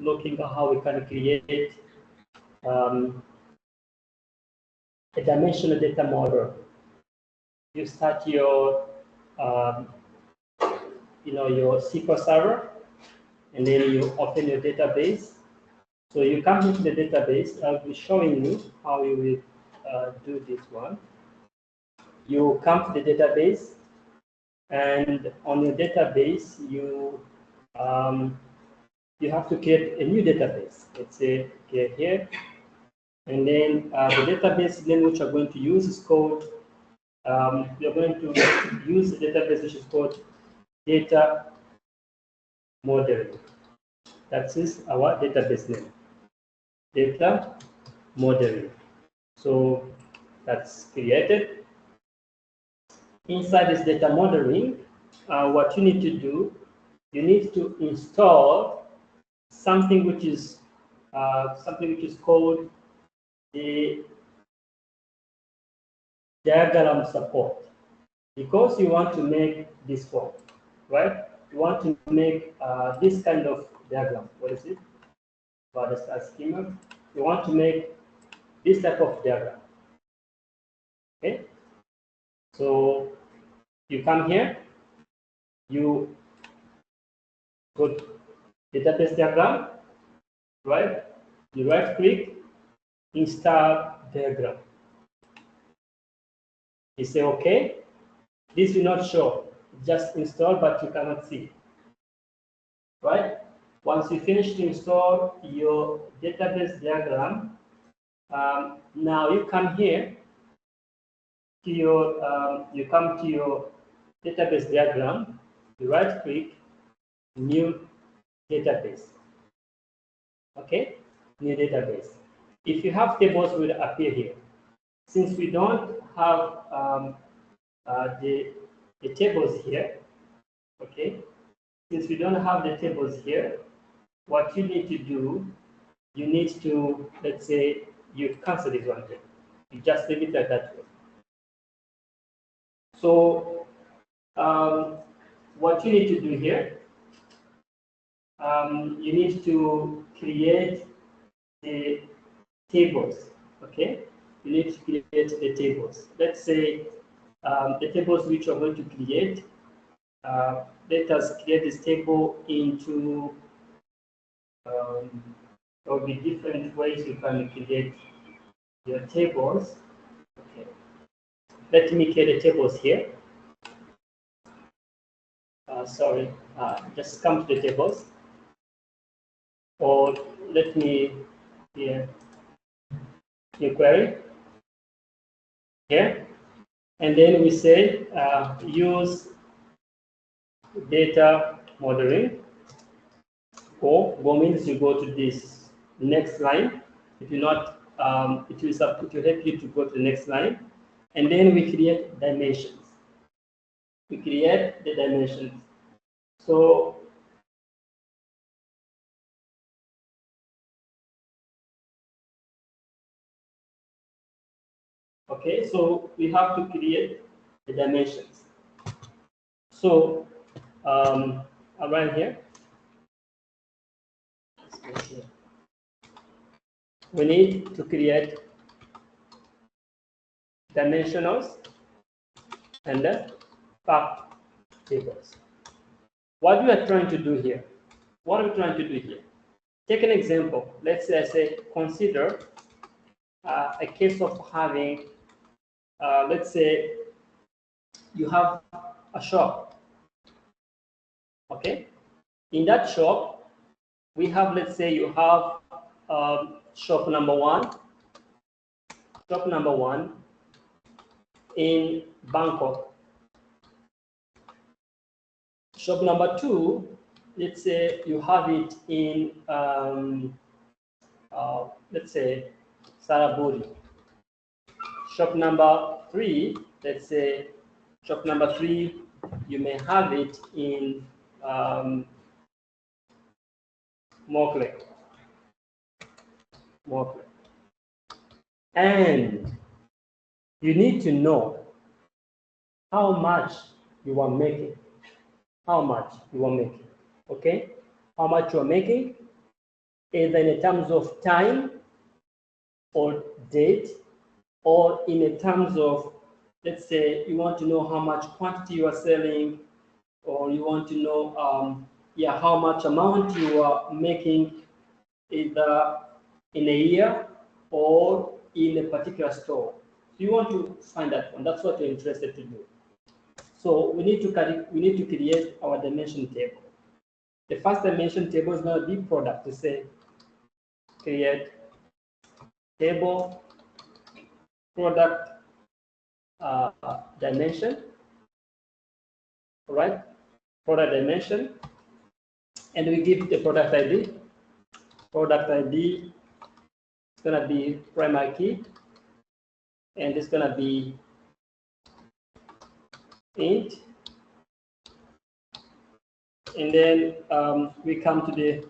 looking at how we can create a dimensional data model. You start your your SQL server, and then you open your database. So you come into the database. I'll be showing you how you will do this one. You come to the database, and on your database, you have to create a new database. Let's say create here, and then the database name which you're going to use is called. You're going to use the database which is called data modeling. That is our database name, data modeling. So that's created. Inside this data modeling, what you need to do, you need to install something which is called the diagram support, because you want to make this form, right? You want to make this kind of diagram. What is it? About the schema. You want to make this type of diagram. Okay. So you come here, you go to database diagram, right? You right click, install diagram. You say okay. This will not show, just install, but you cannot see. Right? Once you finish to install your database diagram, now you come here to your database diagram. You right click, new database. Okay, new database. If you have tables, will appear here. Since we don't have the tables here, okay. Since we don't have the tables here, what you need to do, you need to, let's say, you cancel this one here. You just leave it like that way. So what you need to do here, you need to create the tables, okay? You need to create the tables. Let's say the tables which you're going to create, let us create this table into, there will be different ways you can create your tables. Okay. Let me create the tables here. Sorry, just come to the tables. Or let me here, new query here. And then we say use data modeling. Go means you go to this next line. If you not, it will help you to go to the next line. And then we create dimensions. We create the dimensions. So okay, so we have to create the dimensions. So around here, we need to create dimensionals and the fact tables. What we are trying to do here? What are we trying to do here? Take an example. Let's say I say consider a case of having, let's say you have a shop. Okay, in that shop we have, let's say you have shop number one in Bangkok. Shop number two, let's say you have it in let's say Saraburi. Shop number three, let's say shop number three, you may have it in Mokle. And you need to know how much you are making. How much you are making. Okay? How much you are making. either in terms of time or date, or in terms of, let's say you want to know how much quantity you are selling, or you want to know yeah, how much amount you are making either in a year or in a particular store. So you want to find that one. That's what you're interested to do. So we need to create our dimension table. The first dimension table is going to be product. To say create table product dimension. All right, product dimension, and we give the product ID. Product ID is going to be primary key, and it's going to be int. And then we come to the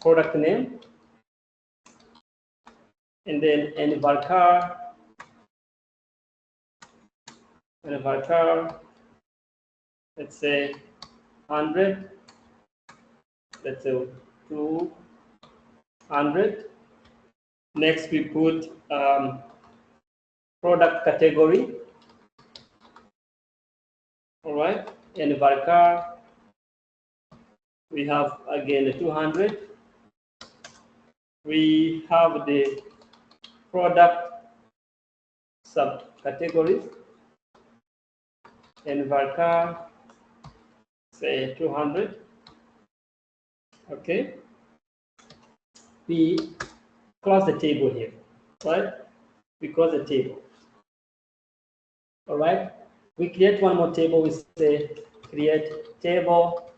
product name, and then any varchar, let's say 100, let's say 200. Next we put product category. All right, and varchar, we have again the 200. We have the product subcategories, and varchar, say 200. Okay, we close the table here, right? We close the table. All right, we create one more table. We say create table.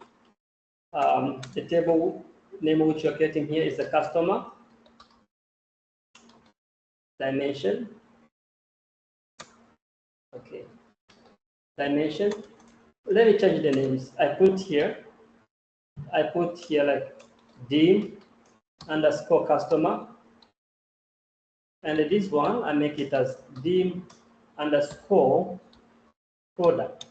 The table name which you're creating here is the customer dimension. Okay, dimension. Let me change the names. I put here like dim underscore customer, and this one I make it as dim underscore product.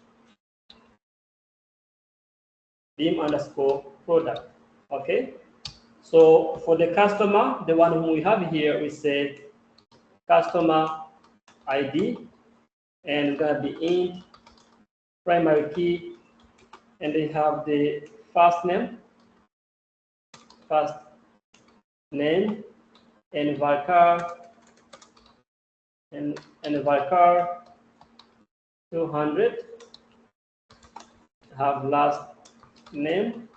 Dim underscore product. Okay, so for the customer, the one whom we have here, we say customer ID, and it's gonna be int primary key, and they have the first name, and varchar, and varchar 200, have last name,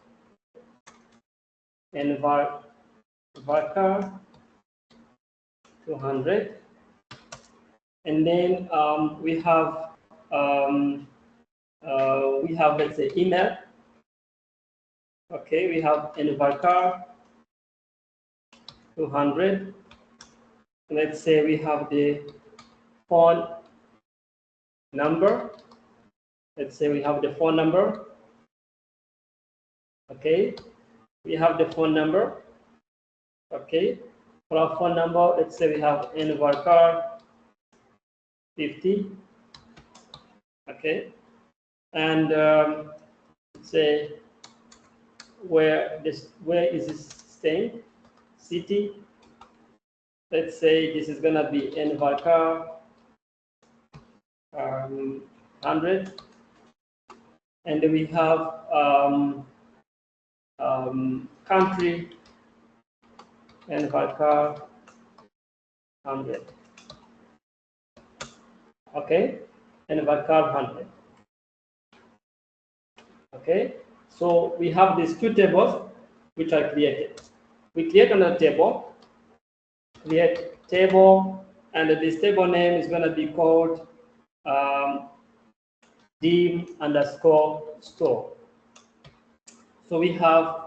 and varchar 200, and then we have let's say email. Okay, we have an varchar 200. Let's say we have the phone number. Let's say we have the phone number. Okay, we have the phone number. Okay, for our phone number, let's say we have n varchar 50. Okay, and let's say where is this staying? City. Let's say this is gonna be n varchar 100, and we have country and varchar 100. Okay, and varchar 100. Okay, so we have these two tables which are created. We create another table, create table, and this table name is going to be called dim underscore store. So we have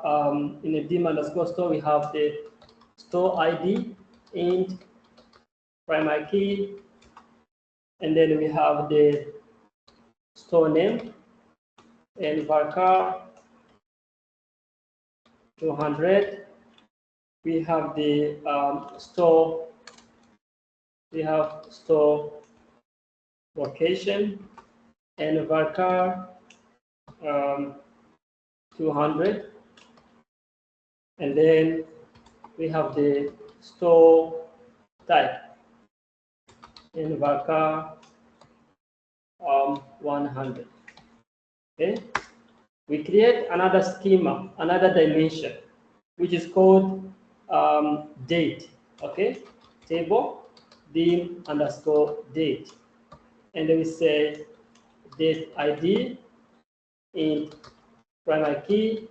in a dim underscore store, we have the store ID, int primary key, and then we have the store name, and varchar 200. We have the store. We have store location, and varchar 200, and then we have the store type in varchar 100. Okay, we create another schema, another dimension, which is called date. Okay, table dim underscore date, and then we say date ID in primary key,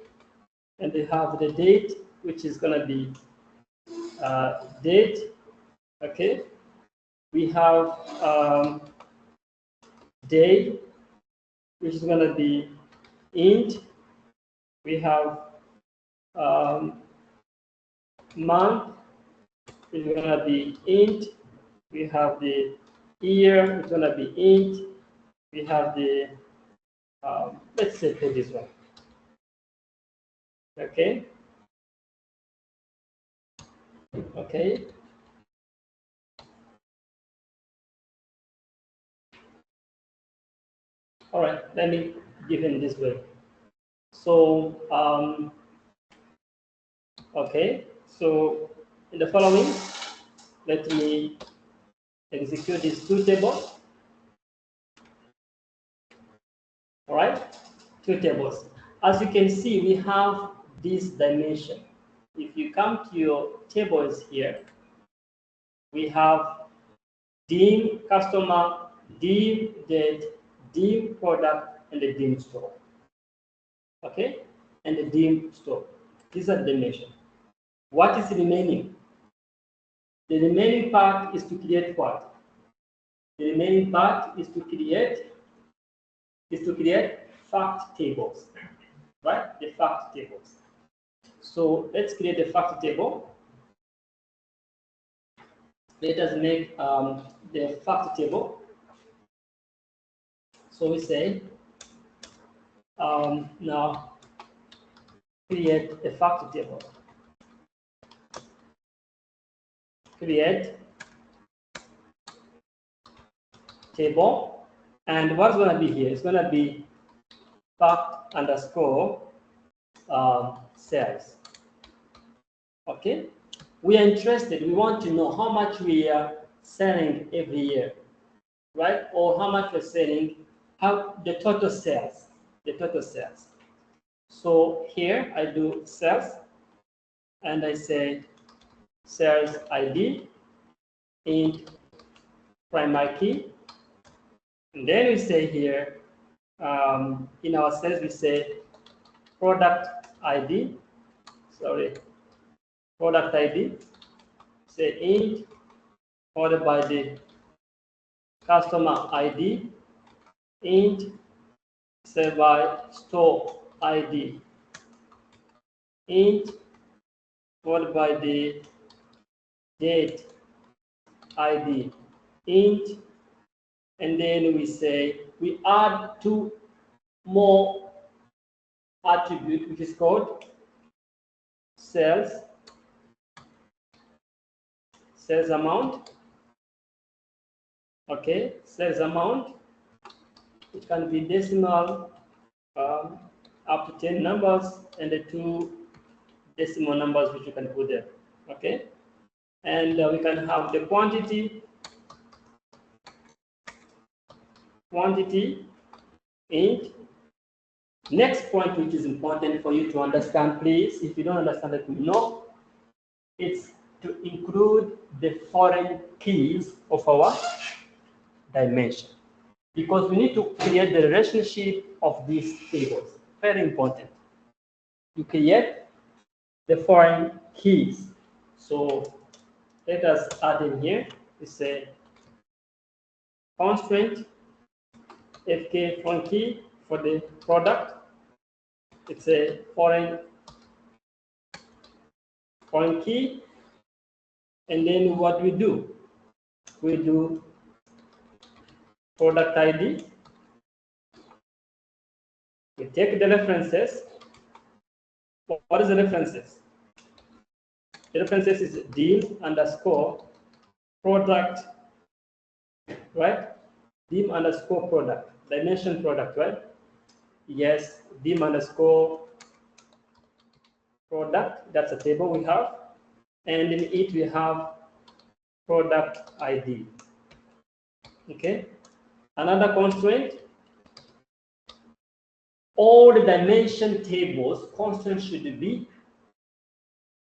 and we have the date, which is going to be date. Okay, we have day, which is going to be int. We have month, which is going to be int. We have the year, which is going to be int. We have the let's say for this one. Okay. Okay. All right. Let me give it this way. So okay. So in the following, let me execute these two tables. All right, two tables. As you can see, we have this dimension. If you come to your tables here, we have dim customer, dim date, dim product, and the dim store. Okay, and the dim store. These are the dimensions. What is remaining? The remaining part is to create what? The remaining part is to create fact tables, right? The fact tables. So let's create a fact table. Let us make the fact table. So we say now create a fact table. Create table, and what's going to be here? It's going to be fact underscore sales. Okay, we are interested. We want to know how much we are selling every year, right? Or how much we're selling, how the total sales, the total sales. So here I do sales, and I say sales ID int primary key, and then we say here in our sales we say product ID, product ID, say int followed by the customer ID int, say by store ID int followed by the date ID int, and then we say we add two more attribute, which is called sales amount. Okay, sales amount. It can be decimal up to 10 numbers, and the two decimal numbers which you can put there. Okay, and we can have the quantity int. Next point, which is important for you to understand, please, if you don't understand it, know, it's to include the foreign keys of our dimension, because we need to create the relationship of these tables. Very important. You create the foreign keys. So let us add in here. We say constraint fk foreign key for the product. It's a foreign key, and then what we do product ID. We take the references. What is the references? The references is dim underscore product, right? Dim underscore product, dimension product, right? Yes, dim underscore product. That's a table we have. and in it we have product ID. Okay, another constraint, all the dimension tables constraint should be,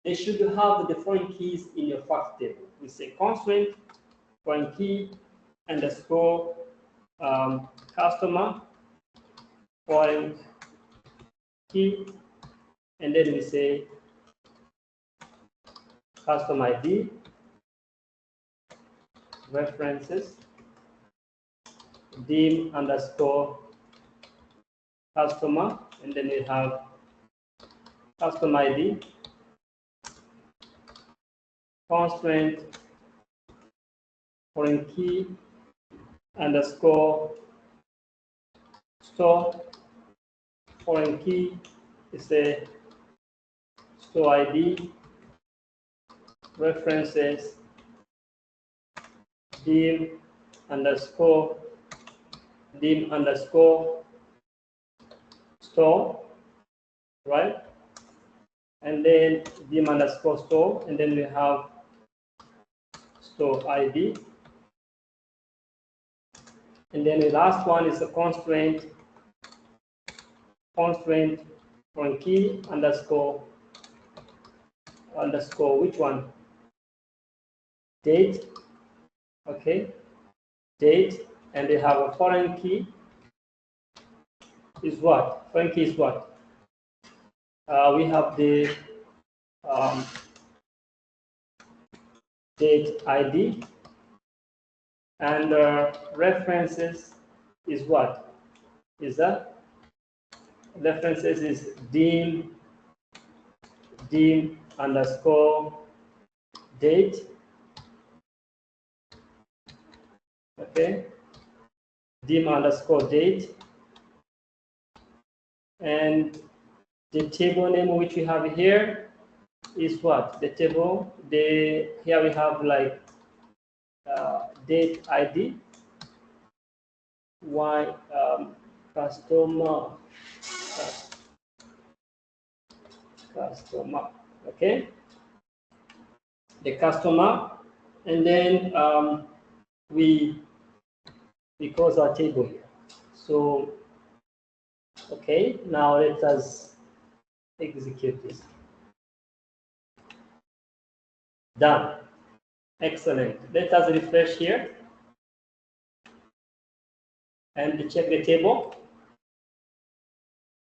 they should have the foreign keys in your fact table. We say constraint foreign key underscore customer foreign key, and then we say custom ID references dim underscore customer, and then we have custom ID constraint foreign key underscore store foreign key is a store ID references dim underscore store, right? And then dim underscore store, and then we have store ID. And then the last one is a constraint foreign key underscore which one? Date. Okay, date, and they have a foreign key is what? Foreign key is what? We have the date ID, and references is what? Is that references is dim underscore date. Okay, dim underscore date, and the table name which we have here is what? The table, here we have like date ID, customer, okay, the customer, and then we close our table here. So okay, now let us execute this. Done. Excellent. Let us refresh here and check the table.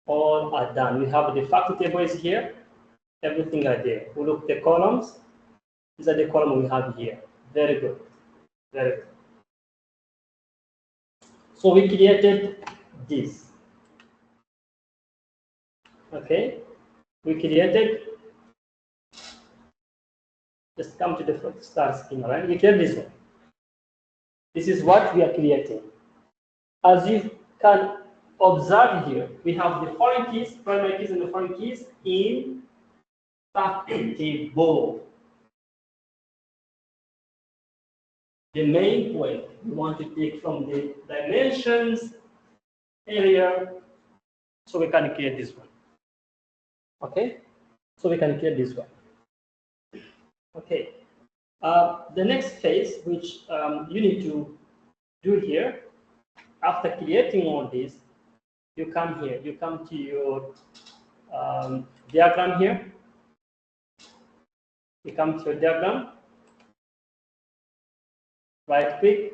All are done. We have the fact table is here. Everything are there. We look at the columns. These are the columns we have here. Very good. Very good. So we created this. Okay. We created. Just come to the start schema, right? We create this one. This is what we are creating. As you can observe here, we have the foreign keys, primary keys, and the foreign keys in fact table. The main point we want to take from the dimensions area, so we can create this one. Okay, so we can create this one. Okay, the next phase which you need to do here, after creating all this, you come here, you come to your diagram here. You come to your diagram, right click,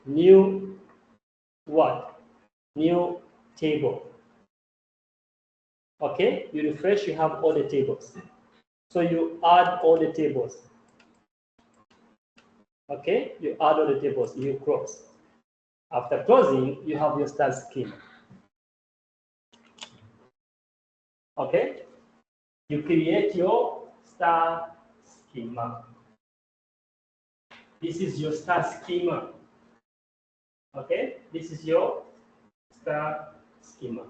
new what? New table. Okay, you refresh, you have all the tables. So you add all the tables. Okay, you add all the tables, you close. After closing, you have your star schema. Okay, you create your star schema. This is your star schema. Okay, this is your star schema.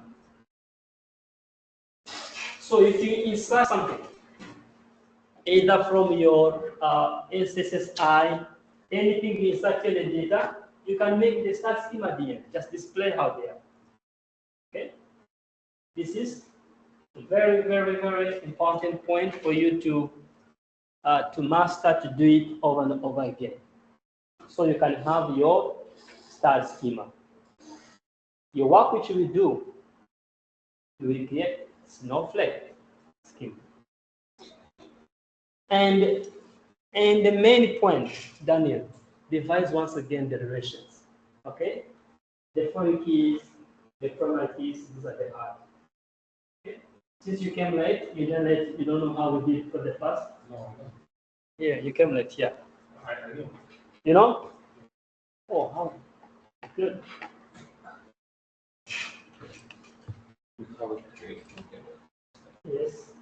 So if you insert something, either from your SSSI, anything you insert in the data, you can make the star schema there. Just display out there. Okay, this is a very, very, very important point for you to to master to do it over and over again. So you can have your star schema. Your work which you will do, you will create snowflake schema. And the main point, Daniel, devise once again the relations. Okay? The foreign keys, the primary keys, these are the hard. Okay? Since you came late, you don't know how we did for the first? No. Yeah, you came late, yeah. I know. You know? Oh, how good. Yes.